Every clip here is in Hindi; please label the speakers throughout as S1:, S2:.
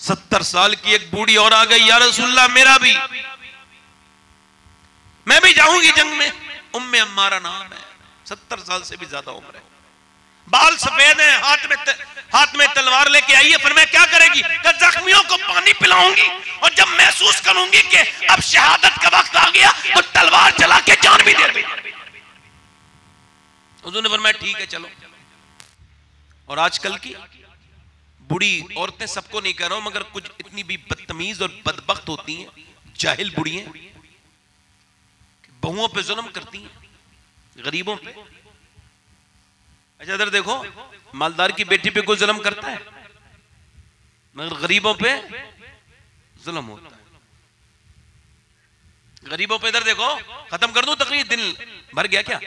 S1: 70 साल की एक बूढ़ी और आ गई, या रसूलल्लाह मेरा भी, मैं भी जाऊंगी जंग में। उम्मे अम्मारा नाम है, 70 साल से भी ज्यादा उम्र है, बाल सफेद हैं, हाथ में तलवार लेके आई है। फरमाया क्या करेगी? जख्मियों को पानी पिलाऊंगी और जब महसूस करूंगी कि अब शहादत का वक्त आ गया तो तलवार चला के जान भी दे दूंगी। हुजूर ने फरमाया ठीक है चलो। और आजकल की बुढ़ी औरतें, सबको नहीं कह रहा हूं, मगर कुछ इतनी भी बदतमीज और बदबख्त होती हैं, जाहिल बुढ़ियां, बहुओं पे जुल्म करती हैं, गरीबों पे। अच्छा इधर देखो, मालदार की बेटी पे कोई जुल्म करता है, मगर गरीबों पे जुल्म होता है। गरीबों पे, इधर देखो, खत्म कर दूं तकरीर, दिन भर गया क्या?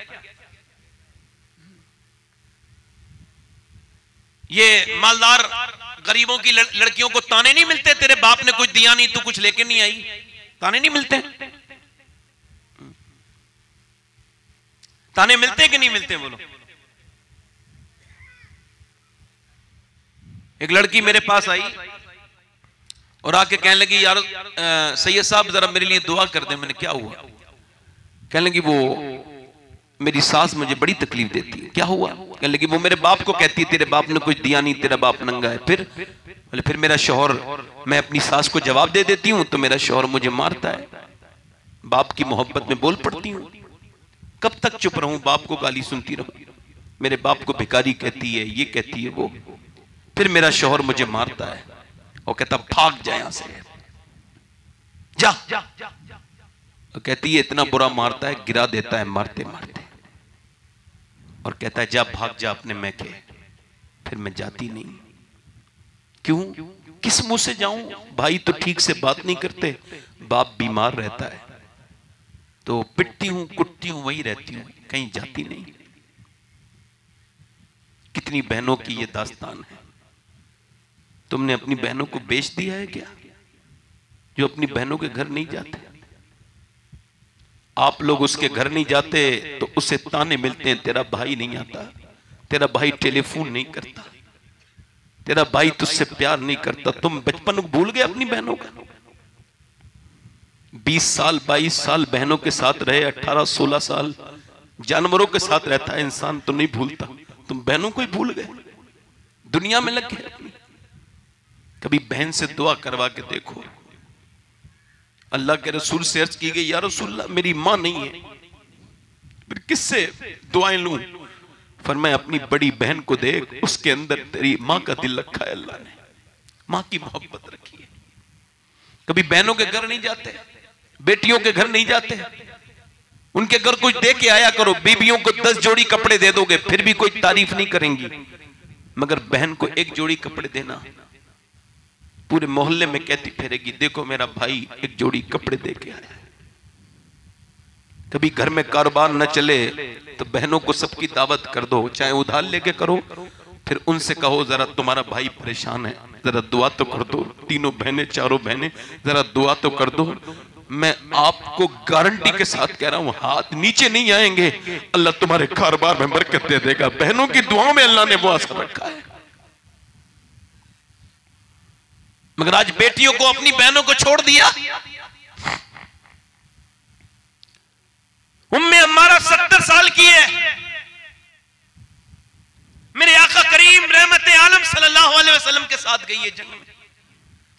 S1: ये मालदार गरीबों की लड़कियों को ताने नहीं मिलते, तेरे बाप ने कुछ दिया नहीं, तू कुछ लेके नहीं आई, ताने नहीं मिलते? ताने मिलते कि नहीं मिलते बोलो? एक लड़की मेरे पास आई और आके कहने लगी, यार सैयद साहब जरा मेरे लिए दुआ कर दे। मैंने क्या हुआ? कहने लगी वो मेरी सास मुझे बड़ी तकलीफ देती है। क्या हुआ? कहने लगी वो मेरे बाप को कहती है तेरे बाप ने कुछ दिया नहीं, तेरा बाप नंगा है। फिर मेरा शौहर, मैं अपनी सास को जवाब दे देती हूँ तो मेरा शौहर मुझे मारता है, बाप की मोहब्बत में बोल पड़ती हूँ, कब तक चुप रहूं, बाप को गाली सुनती रहूं, मेरे बाप को भिखारी कहती है, ये कहती है वो, फिर मेरा शौहर मुझे मारता है और कहता भाग जा यहां से, जा। और कहती है इतना बुरा मारता है, गिरा देता है मारते मारते, और कहता है जा भाग जा अपने मैके। फिर मैं जाती नहीं। क्यों? किस मुंह से जाऊं? भाई तो ठीक से बात नहीं करते, बाप बीमार रहता है, तो पिटती हूं कुटती हूं, वही रहती हूं, कहीं जाती नहीं। कितनी बहनों की ये दास्तान है। तुमने अपनी बहनों को बेच दिया है क्या, जो अपनी बहनों के घर नहीं जाते? आप लोग उसके घर नहीं जाते तो उसे ताने मिलते हैं, तेरा भाई नहीं आता, तेरा भाई टेलीफोन नहीं करता, तेरा भाई तुझसे प्यार नहीं करता। तुम बचपन को भूल गए अपनी बहनों का? 20 साल 22 साल बहनों के साथ रहे, 18-16 साल जानवरों के साथ रहता है इंसान तो नहीं भूलता, तुम बहनों को ही भूल गए, दुनिया में लग गए। कभी बहन से दुआ करवा के देखो। अल्लाह के रसूल से अर्ज की गई, या रसूलल्लाह मेरी मां नहीं है, फिर किससे दुआएं लूं? फरमाया अपनी बड़ी बहन को देख, उसके अंदर तेरी मां का दिल रखा है, अल्लाह ने मां की मोहब्बत रखी है। कभी बहनों के घर नहीं जाते, बेटियों के घर नहीं जाते, उनके घर कुछ दे के आया करो। बीबियों को 10 जोड़ी कपड़े दे दोगे फिर भी कोई तारीफ नहीं करेंगी, मगर बहन को 1 जोड़ी कपड़े देना, पूरे मोहल्ले में कहती फिरेगी देखो मेरा भाई 1 जोड़ी कपड़े दे के आया। कभी घर में कारोबार न चले तो बहनों को सबकी दावत कर दो, चाहे उधार लेके करो, फिर उनसे कहो जरा तुम्हारा भाई परेशान है, जरा दुआ तो कर दो, तीनों बहनें चारों बहनें जरा दुआ तो कर दो। मैं आपको गारंटी के साथ कह रहा हूं, हाथ नीचे नहीं आएंगे, अल्लाह तुम्हारे कारोबार में बरकत दे देगा। बहनों की दुआओं में अल्लाह ने वो असर रखा है। मगर आज बेटियों को अपनी बहनों को छोड़ दिया। उम्मे अम्मारा 70 साल की है। मेरे आका करीम रहमत आलम सल्लल्लाहु अलैहि वसल्लम के साथ गई है जंग में।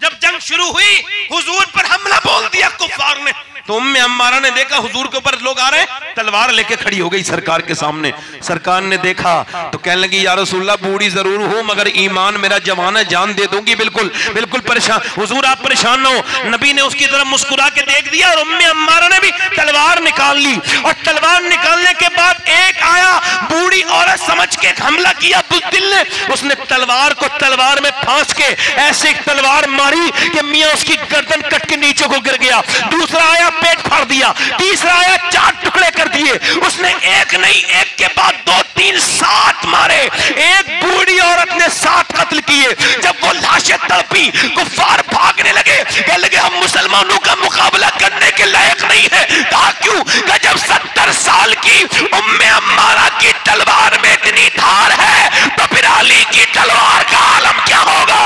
S1: जब जंग शुरू हुई हुजूर पर हमला बोल दिया कुफार ने, तो उम्मे अम्मारा ने देखा हुजूर के ऊपर लोग आ रहे हैं, तलवार लेके खड़ी हो गई सरकार के सामने। सरकार ने देखा तो कहने लगी या रसूलल्लाह बूढ़ी जरूर हो मगर ईमान मेरा जवान है, जान दे दूंगी, बिल्कुल बिल्कुल परेशान, हुजूर आप परेशान ना हो। नबी ने उसकी तरफ मुस्कुरा के देख दिया और उम्मे अम्मारा ने भी तलवार निकाल ली। और तलवार निकालने के बाद एक आया बूढ़ी औरत समझ के हमला किया बुज़दिल ने, उसने तलवार को तलवार में फांस के ऐसे तलवार मारी कि मियां उसकी गर्दन कट के नीचे को गिर गया। दूसरा आया पेट फाड़ दिया, तीसरा आया 4 टुकड़े कर दिए। उसने एक नहीं, एक के बाद 2, 3, 7 मारे। एक बूढ़ी औरत ने 7 कत्ल किए। जब वो लाशें तड़पी कुफार भागने लगे, कहने लगे हम मुसलमानों का मुकाबला करने के लायक नहीं है। कहा क्यों? कि जब 70 साल की उम्मे अम्मारा की तलवार में इतनी धार है तो फिर अली की तलवार का आलम क्या होगा?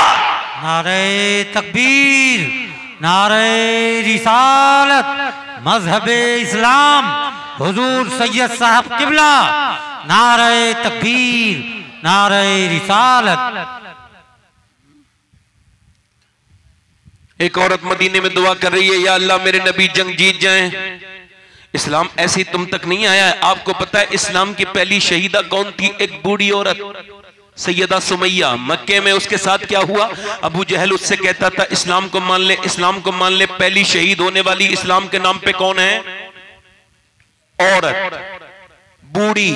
S2: नारे तकबीर, नारे रिसालत, मजहबे इस्लाम, हुजूर सैयद साहब किबला, नारे तकबीर, नारे रिसालत।
S1: एक औरत मदीने में दुआ कर रही है, या अल्लाह मेरे नबी जंग जीत जाएं। इस्लाम ऐसे ही तुम तक नहीं आया है। आपको पता है इस्लाम की पहली शहीदा कौन थी? एक बूढ़ी औरत सैयदा सुमैया। मक्के में उसके साथ क्या हुआ? अबू जहल उससे कहता था इस्लाम को मान ले, इस्लाम को मान ले। पहली शहीद होने वाली इस्लाम के नाम पे कौन है? औरत, बूढ़ी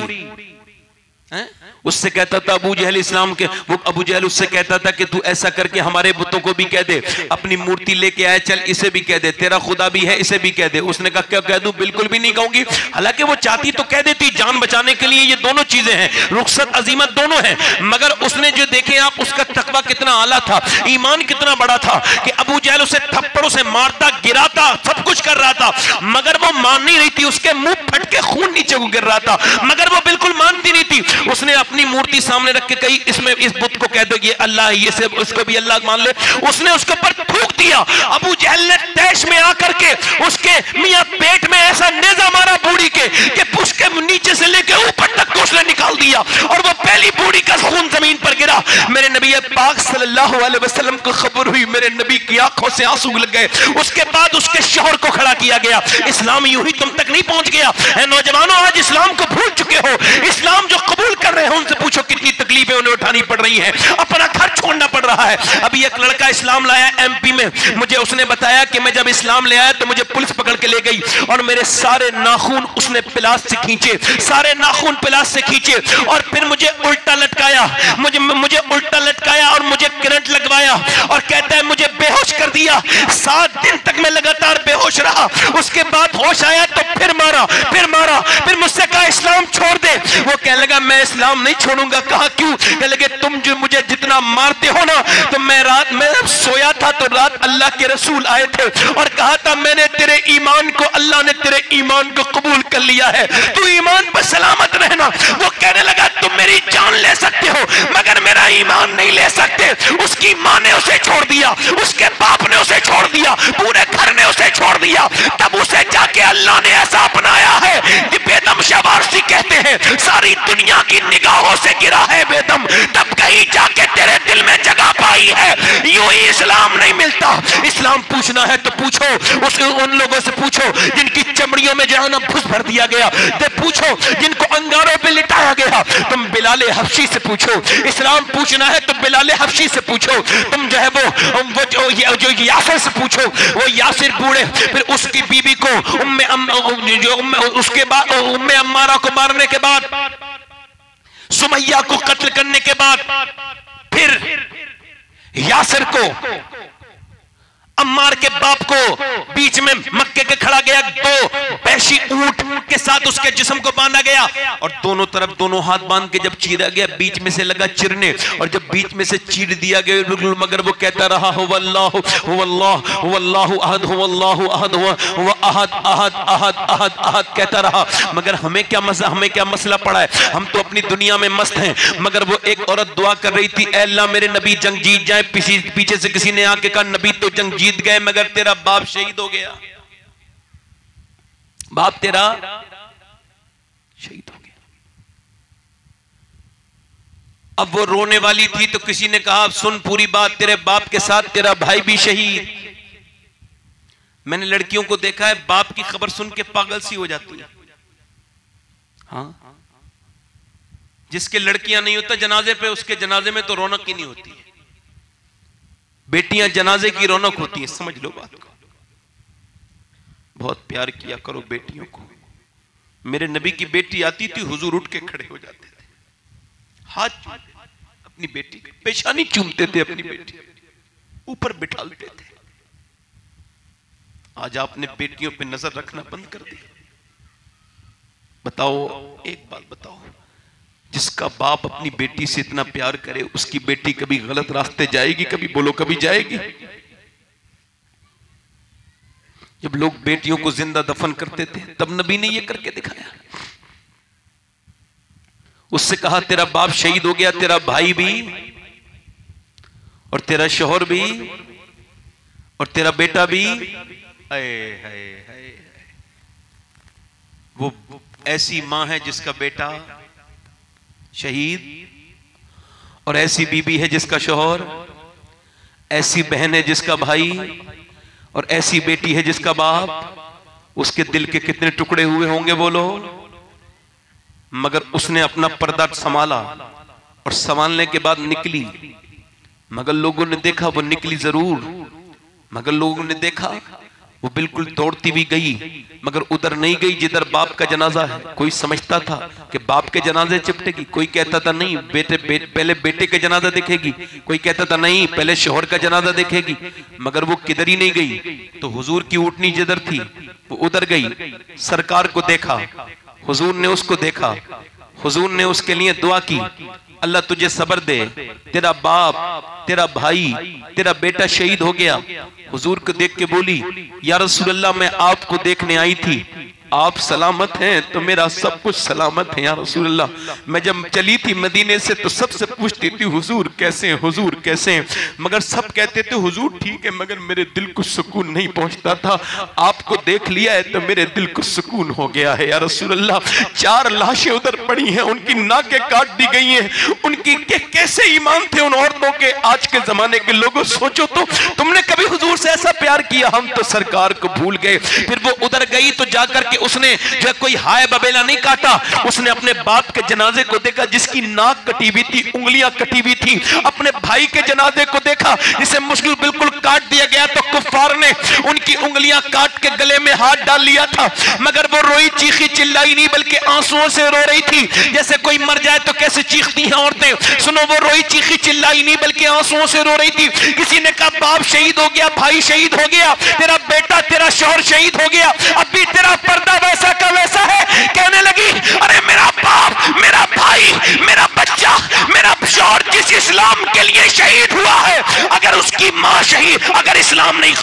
S1: है? उससे कहता था अबू जहल इस्लाम के, वो अबू जहल उससे कहता था कि तू ऐसा करके हमारे बुतों को भी कह दे, अपनी मूर्ति लेके आए, चल इसे भी कह दे, तेरा खुदा भी है इसे भी कह दे। उसने कहा क्या कह दूं? बिल्कुल भी नहीं कहूंगी। हालांकि वो चाहती तो कह देती, जान बचाने के लिए ये दोनों चीजें हैं, रुखसत अजीमत दोनों हैं। मगर उसने जो देखे आप, उसका तकवा कितना आला था, ईमान कितना बड़ा था कि अबू जहल उसे थप्पड़ों से मारता, गिराता, सब कुछ कर रहा था, मगर वो मान नहीं रही थी। उसके मुंह फट के खून नीचे को गिर रहा था, मगर वो बिल्कुल मानती नहीं थी। उसने अपनी मूर्ति सामने रख के कही इसमें, इस बुत को कह दो ये अल्लाह है, ये सब उसको भी अल्लाह मान ले। उसने उसके ऊपर थूक दिया। अबू जहल ने तैश में आकर के उसके मियां पेट में ऐसा नेजा मारा बूढ़ी के कि उसके नीचे से लेके ऊपर तक उसने निकाल दिया, और वो पहली बूढ़ी का खून जमीन पर गिरा। मेरे नबी पाक सल्लल्लाहु अलैहि वसल्लम को खबर हुई, मेरे नबी की आंखों से आंसू लग गए। उसके बाद उसके शौहर को खड़ा किया गया। इस्लाम यूं ही तुम तक नहीं पहुंच गया। नौजवानों, आज इस्लाम को भूल चुके हो। इस्लाम जो कबूल कर रहे हैं उनसे पूछो कितनी तकलीफें उन्हें उठानी पड़ रही हैं, अपना घर छोड़ना पड़ रहा है। अभी एक लड़का इस्लाम लाया एमपी में, मुझे उसने बताया कि मैं जब इस्लाम ले आया तो मुझे पुलिस पकड़ के ले गई और मेरे सारे नाखून उसने पिलास से खींचे, सारे नाखून पिलास से खींचे, और फिर मुझे उल्टा लटकाया, मुझे उल्टा लटकाया और मुझे करंट लगवाया, और कहता है मुझे बेहोश कर दिया। 7 दिन तक मैं लगातार बेहोश रहा। उसके बाद होश आया तो फिर मारा, फिर मुझसे कहा इस्लाम छोड़ दे। वो कहने लगा मैं इस्लाम नहीं छोड़ूंगा। कहा क्यों? कहने लगे तुम जो मुझे जितना मारते हो ना, तो मैं रात में सोया था तो रात अल्लाह के रसूल आए थे और कहा था मैंने तेरे ईमान को, अल्लाह ने तेरे ईमान को कबूल कर लिया है, तू ईमान पर सलामत रहना। वो कहने लगा तुम मेरी जान ले सकते हो मगर मेरा ईमान नहीं ले सकते। उसकी माँ ने उसे छोड़ दिया, उसके बाप ने उसे छोड़ दिया, पूरे घर ने उसे छोड़ दिया। तब उसे जाके अल्लाह ने ऐसा अपनाया है कि बेदम शवारसी कहते हैं सारी दुनिया की निगाहों से गिरा है बेदम, तब कहीं जाके तेरे दिल में जगह पाई है। यूं ही इस्लाम नहीं मिलता। इस्लाम पूछना है तो पूछो उन लोगों से पूछो जिनकी चमड़ियों में जो है ना फुस भर दिया गया, पूछो जिनको अंगारों पे लिटाया गया। तुम बिलाले हबशी से पूछो। इस्लाम पूछना है तो बिलाले हबशी से पूछो। तुम जो है वो जो यासिर से पूछो, वो यासिर बूढ़े, फिर उसकी बीबी को उसके बाद उम्मे अम्मारा को मारने के बाद, सुमैया को कत्ल करने के बाद, फिर यासिर को, अम्मार के बाप को बीच में मक्के के खड़ा गया, 2 पैशी ऊंट के साथ उसके जिस्म को बांधा गया और दोनों तरफ दोनों हाथ बांध के जब चीरा गया, बीच में से लगा चिरने, और जब बीच में से चीर दिया गया मगर वो कहता रहा हुवल्लाहु हुवल्लाहु हुवल्लाहु अहद हुवल्लाहु अहद हुव अहद अहद अहद अहद अहद कहता रहा। मगर हमें क्या मसला पड़ा है? हम तो अपनी दुनिया में मस्त हैं। मगर वो एक औरत दुआ कर रही थी, ऐ अल्लाह मेरे नबी जंग जीत जाए। पीछे से किसी ने आके कहा नबी तो जंग जीत गए मगर तेरा बाप शहीद हो गया, बाप तेरा शहीद हो गया। अब वो रोने वाली थी तो किसी ने कहा अब सुन पूरी बात, तेरे बाप के साथ तेरा भाई भी शहीद। मैंने लड़कियों को देखा है बाप की खबर सुन के पागल सी हो जाती है। हाँ, जिसके लड़कियां नहीं होता जनाजे पे, उसके जनाजे में तो रौनक ही नहीं होती है। बेटियां जनाजे की रौनक होती हैं, समझ लो बात को। बहुत प्यार किया करो बेटियों को। मेरे नबी की बेटी आती थी, हुजूर उठ के खड़े हो जाते थे, हाथ अपनी बेटी पेशानी चूमते थे, अपनी बेटी ऊपर बिठाते थे। आज आपने बेटियों पे नजर रखना बंद कर दिया। बताओ, एक बात बताओ, जिसका बाप अपनी बेटी से इतना प्यार करे उसकी बेटी कभी गलत रास्ते जाएगी? कभी बोलो, कभी जाएगी? जब लोग बेटियों को जिंदा दफन करते थे तब नबी ने यह करके दिखाया। उससे कहा तेरा बाप शहीद हो गया, तेरा भाई भी, और तेरा शोहर भी और तेरा बेटा भी। हाय हाय हाय, वो ऐसी मां है जिसका बेटा शहीद, और ऐसी बीबी है जिसका शोहर, ऐसी बहन है जिसका भाई, और ऐसी बेटी है जिसका बाप। उसके दिल के कितने टुकड़े हुए होंगे बोलो। मगर उसने अपना पर्दा संभाला और संभालने के बाद निकली। मगर लोगों ने देखा वो निकली जरूर, मगर लोगों ने देखा वो बिल्कुल दौड़ती भी गई, मगर उधर नहीं गई जिधर बाप का जनाजा है। कोई समझता था कि बाप के जनाजे चिपटेगी, कोई कहता था नहीं पहले बेटे के जनाजा देखेगी, कोई कहता था नहीं पहले शोहर का जनाजा देखेगी। मगर वो किधर ही नहीं गई। तो हुजूर की ऊँटनी जिधर थी वो उधर गई। सरकार को देखा, हुजूर ने उसको देखा, हुजूर ने उसके लिए दुआ की, अल्लाह तुझे सब्र दे, तेरा बाप तेरा भाई तेरा बेटा शहीद हो गया। हुजूर को देख के बोली, या रसूल अल्लाह मैं आपको देखने आई थी, आप सलामत हैं तो मेरा सब कुछ सलामत है या रसूल अल्लाह। मैं जब चली थी मदीने से तो सबसे पूछती थी हुजूर कैसे हैं, हुजूर कैसे हैं, मगर सब कहते थे हुजूर ठीक है, मगर मेरे दिल को सुकून नहीं पहुंचता था। आपको देख लिया है तो मेरे दिल को सुकून हो गया है या रसूल अल्लाह। 4 लाशें उधर पड़ी हैं, उनकी नाकें काट दी गई हैं। उनकी कैसे ईमान थे उन औरतों के। आज के जमाने के लोगों सोचो तो, तुमने कभी हुजूर से ऐसा प्यार किया? हम तो सरकार को भूल गए। फिर वो उधर गई तो जाकर के उसने जो कोई हाय बबेला नहीं काटा, उसने अपने बाप के जनाजे को देखा जिसकी नाक कटी हुई थी, उंगलियां कटी हुई थी। अपने भाई के जनाजे को देखा जिसे मुश्किल बिल्कुल काट दिया गया, तो कुफ्फार ने उनकी उंगलियां काट के गले में हाथ डाल लिया था। मगर वो रोई चीखी चिल्लाई नहीं, बल्कि आंसुओं से रो रही थी। जैसे कोई मर जाए तो कैसे चीखती हैं औरतें, सुनो वो रोई चीखी चिल्लाई नहीं बल्कि आंसुओं से रो रही थी। किसी ने कहा बाप शहीद हो गया, भाई शहीद हो गया, तेरा बेटा तेरा शौहर शहीद हो गया, अब भी तेरा पर्दा वैसा का वैसा है। कहने लगी अरे मेरा बाप मेरा भाई मेरा बच्चा मेरा शौहर जिस इस्लाम के लिए शहीद हुआ है, अगर उसकी मां शहीद, अगर इस्लाम नहीं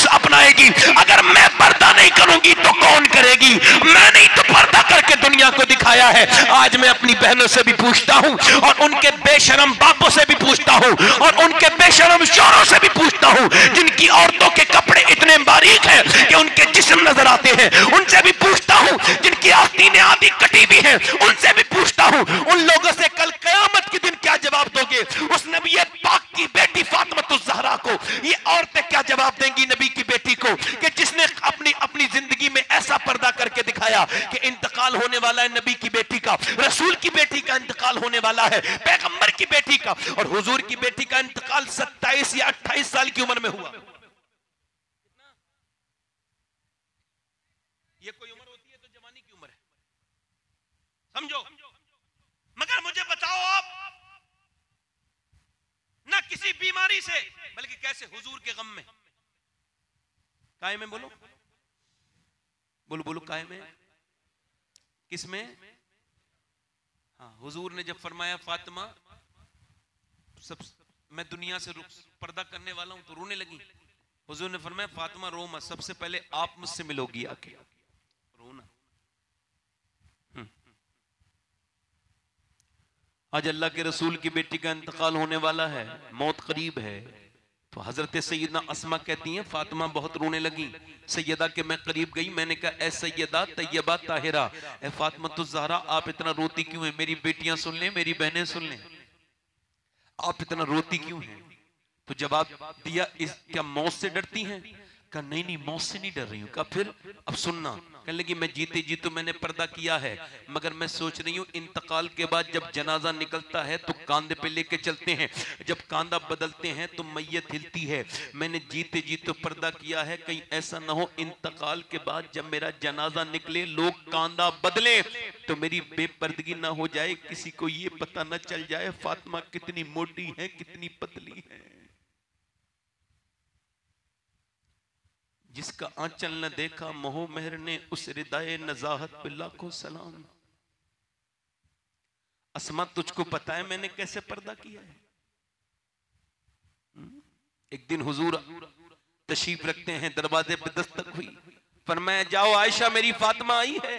S1: अपनाएगी, अगर मैं पर्दा नहीं करूंगी तो कौन करेगी? मैं नहीं तो पर्दा करके दुनिया को दिखाया है। आज मैं अपनी बहनों से भी पूछता हूं और उनके बेशरम बापों से भी पूछता हूं और उनके बेशरम शौहरों से भी पूछता हूं जिनकी औरतों के कपड़े इतने बारीक हैं कि उनके जिस्म नजर आते हैं। उनसे भी पूछता हूं जिनकी आस्तीनें आदि कटी हुई हैं, उनसे भी पूछता हूं उन लोगों से कल कयामत के दिन क्या जवाब दोगे? उस नबी पाक की बेटी फातिमातुज़ ज़हरा को ये औरतें क्या जवाब देंगी नबी की बेटी को कि जिसने अपनी जिंदगी में ऐसा पर्दा करके दिखाया कि इंतकाल होने वाला है नबी की बेटी का, रसूल की बेटी का इंतकाल होने वाला है, पैगंबर की बेटी का। और हुजूर की बेटी का इंतकाल 27 या 28 साल की उम्र में हुआ। ये कोई उम्र होती है तो जवानी की उम्र है, समझो। मगर मुझे बताओ आप, ना किसी बीमारी से बल्कि कैसे हुजूर के गम में कायम है। बोलो बोलो बोलो, कायम है किसमें? हाँ, हुजूर ने जब फरमाया फातिमा सब मैं दुनिया से पर्दा करने वाला हूं तो रोने लगी। हुजूर ने फरमाया फातिमा रो मत, सबसे पहले आप मुझसे मिलोगी आके, रोना। आज अल्लाह के रसूल की बेटी का इंतकाल होने वाला है, मौत करीब है। तो हजरत सैयदा अस्मा कहती हैं फातिमा बहुत रोने लगी। सैयदा के मैं करीब गई, मैंने कहा ए सैयदा तैयबा ताहिरा, ए फातिमातुज़ ज़हरा आप इतना रोती क्यों हैं? मेरी बेटियां सुन लें, मेरी बहनें सुन लें, आप इतना रोती क्यों हैं? तो जवाब दिया इस क्या मौत से डरती हैं? कहा नहीं नहीं मौत से नहीं डर रही हूँ। कहा फिर? अब सुनना। कहने लगी मैं जीते जी तो मैंने पर्दा किया है, मगर मैं सोच रही हूँ इंतकाल के बाद जब जनाजा निकलता है तो कांधे पे लेके चलते हैं, जब कांधा बदलते हैं तो मैयत हिलती है। मैंने जीते जी तो पर्दा किया है, कहीं ऐसा ना हो इंतकाल के बाद जब मेरा जनाजा निकले लोग कांधा बदले तो मेरी बेपर्दगी ना हो जाए, किसी को ये पता ना चल जाए फातिमा कितनी मोटी है कितनी पतली है। जिसका आंचल न देखा मोह मेहर ने उस हृदय नजाहत पे लाखों सलाम। अस्मा तुझको पता है मैंने कैसे पर्दा किया है? एक दिन हुजूर तशरीफ रखते हैं, दरवाजे पे दस्तक हुई, फरमाया जाओ आयशा मेरी फातिमा आई है।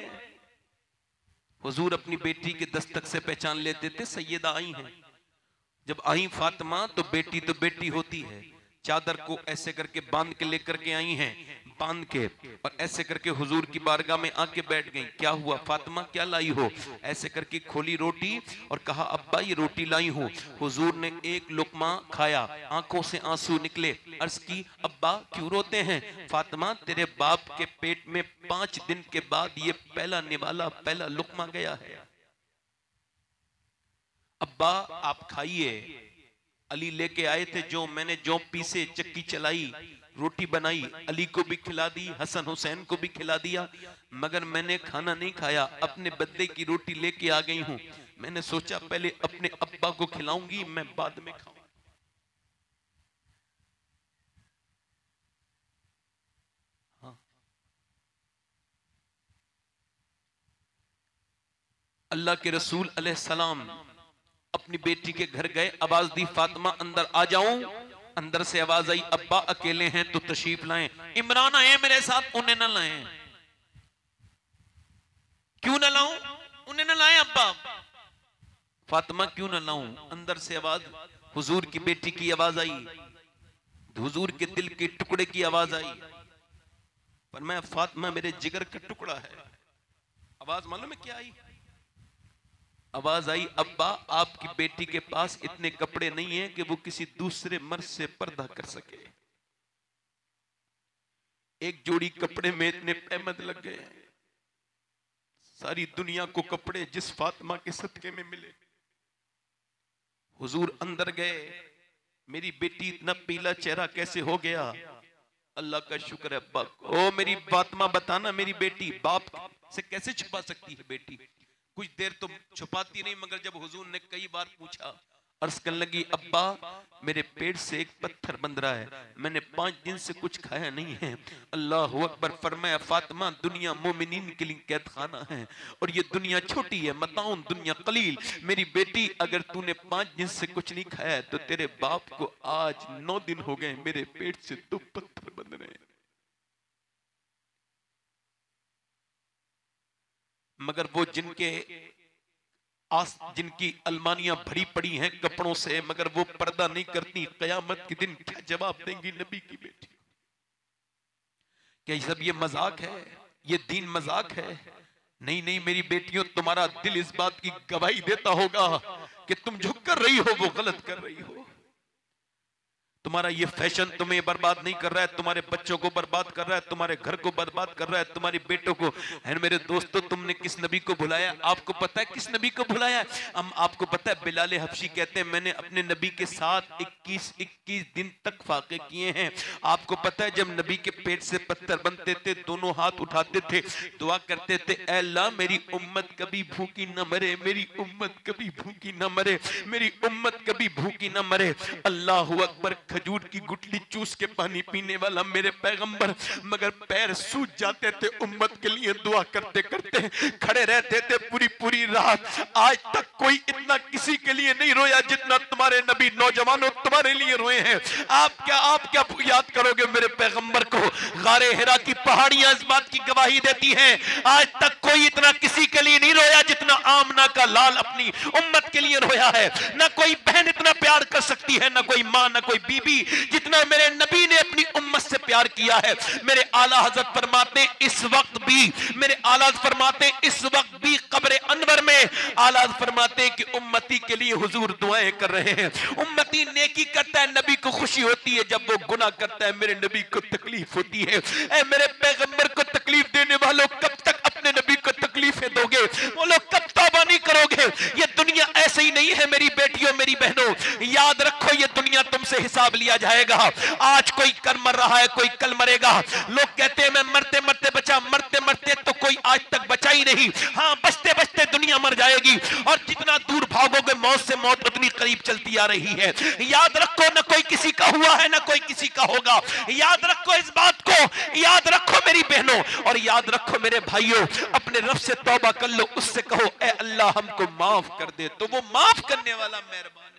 S1: हुजूर अपनी बेटी के दस्तक से पहचान लेते थे सैयदा आई हैं। जब आई फातिमा तो बेटी होती है, चादर को ऐसे करके बांध के लेकर के आई हैं, बांध के और ऐसे करके हुजूर की बारगाह में आके बैठ गई। क्या हुआ फातिमा, क्या लाई हो? ऐसे करके खोली रोटी और कहा अब्बा ये रोटी लाई हूं। हुजूर ने एक लुकमा खाया, आंखों से आंसू निकले। अर्ज की अब्बा क्यों रोते हैं? फातिमा तेरे बाप के पेट में 5 दिन के बाद ये पहला निवाला, पहला लुकमा गया है। अब्बा आप खाइए। अली लेके आए थे जो, मैंने जो पीसे, चक्की चलाई, रोटी बनाई, अली को भी खिला दी, हसन हुसैन को भी खिला दिया, मगर मैंने खाना नहीं खाया। अपने बदले की रोटी लेके आ गई हूं। मैंने सोचा पहले अपने अब्बा को खिलाऊंगी, मैं बाद में खाऊंगी। हाँ। अल्लाह के रसूल अलैहिस्सलाम अपनी बेटी के घर गए, आवाज दी फातिमा अंदर आ जाऊं। अंदर से आवाज आई अब्बा अकेले हैं तो तशरीफ लाएं। इमरान आए मेरे साथ, उन्हें न लाएं। क्यों न लाऊं? उन्हें न लाएं अब्बा। फातिमा क्यों न लाऊं? अंदर से आवाज, हुजूर की बेटी की आवाज आई, हुजूर के दिल के टुकड़े की आवाज आई। पर मैं फातिमा मेरे जिगर का टुकड़ा है। आवाज मालूम है क्या आई? आवाज आई अब्बा आपकी बेटी के पास इतने कपड़े नहीं है कि वो किसी दूसरे मर्द से पर्दा कर सके। एक जोड़ी कपड़े में इतने अहमद लग गए। सारी दुनिया को कपड़े जिस फातिमा के सदके में मिले। हुजूर अंदर गए, मेरी बेटी इतना पीला चेहरा कैसे हो गया? अल्लाह का शुक्र है अब्बा। ओ मेरी फातिमा बताना, मेरी बेटी बाप से कैसे छुपा सकती है बेटी? कुछ देर तो छुपाती नहीं, मगर जब हुजूर ने कई बार पूछा, अर्ज करने लगी अब्बा मेरे पेट से एक पत्थर बंध रहा है, मैंने 5 दिन से कुछ खाया नहीं है। अल्लाह अकबर। फरमाया फातिमा दुनिया मोमिनीन के लिए कैद खाना है और ये दुनिया छोटी है, मताउन दुनिया कलील। मेरी बेटी अगर तूने 5 दिन से कुछ नहीं खाया तो तेरे बाप को आज 9 दिन हो गए मेरे पेट से 2 पत्थर बंध रहे हैं। मगर वो जिनकी अलमानियां भरी पड़ी हैं कपड़ों से, मगर वो पर्दा नहीं करती, कयामत के दिन क्या जवाब देंगी नबी की बेटी? क्या सब ये मजाक है? ये दीन मजाक है? नहीं नहीं मेरी बेटियों, तुम्हारा दिल इस बात की गवाही देता होगा कि तुम जो कर रही हो वो गलत कर रही हो। तुम्हारा ये फैशन तुम्हें बर्बाद नहीं कर रहा है, तुम्हारे बच्चों को बर्बाद कर रहा है, तुम्हारे घर को बर्बाद कर रहा है, तुम्हारी बेटों को। है मेरे दोस्तों, तुमने किस नबी को भुलाया? आपको पता है किस नबी को भुलाया? आपको पता है बिलाल हबशी कहते हैं मैंने अपने नबी के साथ 21 दिन तक फाके किए हैं। आपको पता है जब नबी के पेट से पत्थर बनते थे, दोनों हाथ उठाते थे, दुआ करते थे, ऐ अल्लाह मेरी उम्मत कभी भूखी न मरे, मेरी उम्मत कभी भूखी न मरे, मेरी उम्मत कभी भूखी न मरे। अल्लाहु अकबर। खजूर की गुठली चूस के पानी पीने वाला मेरे पैगंबर, मगर पैर सूज जाते थे, उम्मत के लिए दुआ करते करते खड़े रहते थे पूरी पूरी रात। आज तक कोई इतना किसी के लिए नहीं रोया जितना तुम्हारे नबी नौजवानों तुम्हारे लिए रोए हैं। आप क्या याद करोगे मेरे पैगंबर को? गारे हिरा की पहाड़ियां इस बात की गवाही देती हैं, आज तक कोई इतना किसी के लिए नहीं रोया जितना आमना का लाल अपनी उम्मत के लिए रोया है। ना कोई बहन इतना प्यार कर सकती है, ना कोई मां, ना कोई बीबी जितना मेरे नबी ने अपनी उम्मत से प्यार किया है। मेरे आला हजरत फरमाते इस वक्त भी, मेरे आला फरमाते इस वक्त भी कब्र अनवर में आला फरमाते कि उम्मती के लिए हुजूर दुआएं कर रहे हैं। उम्मती नेकी करता है, नबी को खुशी होती है, जब वो गुनाह करता है मेरे नबी को तकलीफ होती है। ऐ मेरे पैगंबर को तकलीफ देने वालों, कब तक अपने नबी को तकलीफें दोगे? वो लोग कब तौबा नहीं करोगे? ये दुनिया ऐसे ही नहीं है मेरी बेटियों, मेरी बहनों, याद रखो ये दुनिया तुमसे हिसाब लिया जाएगा। आज कोई कर मर रहा है, कोई कल मरेगा। लोग कहते हैं मैं मरते मरते बचा, मरते मरते तो कोई आज तक बचा ही नहीं। हाँ, बचते बचते दुनिया मर जाएगी और जितना दूर भागोगे मौत से मौत उतनी करीब चलती आ रही है। याद रखो न कोई किसी का हुआ है, न कोई किसी का होगा। याद रखो इस बात को, याद रखो मेरी बहनों, और याद रखो मेरे भाइयों, अपने रब से तौबा कर लो, उससे कहो ऐ अल्लाह हमको माफ कर दे, तो वो माफ करने वाला मेहरबान।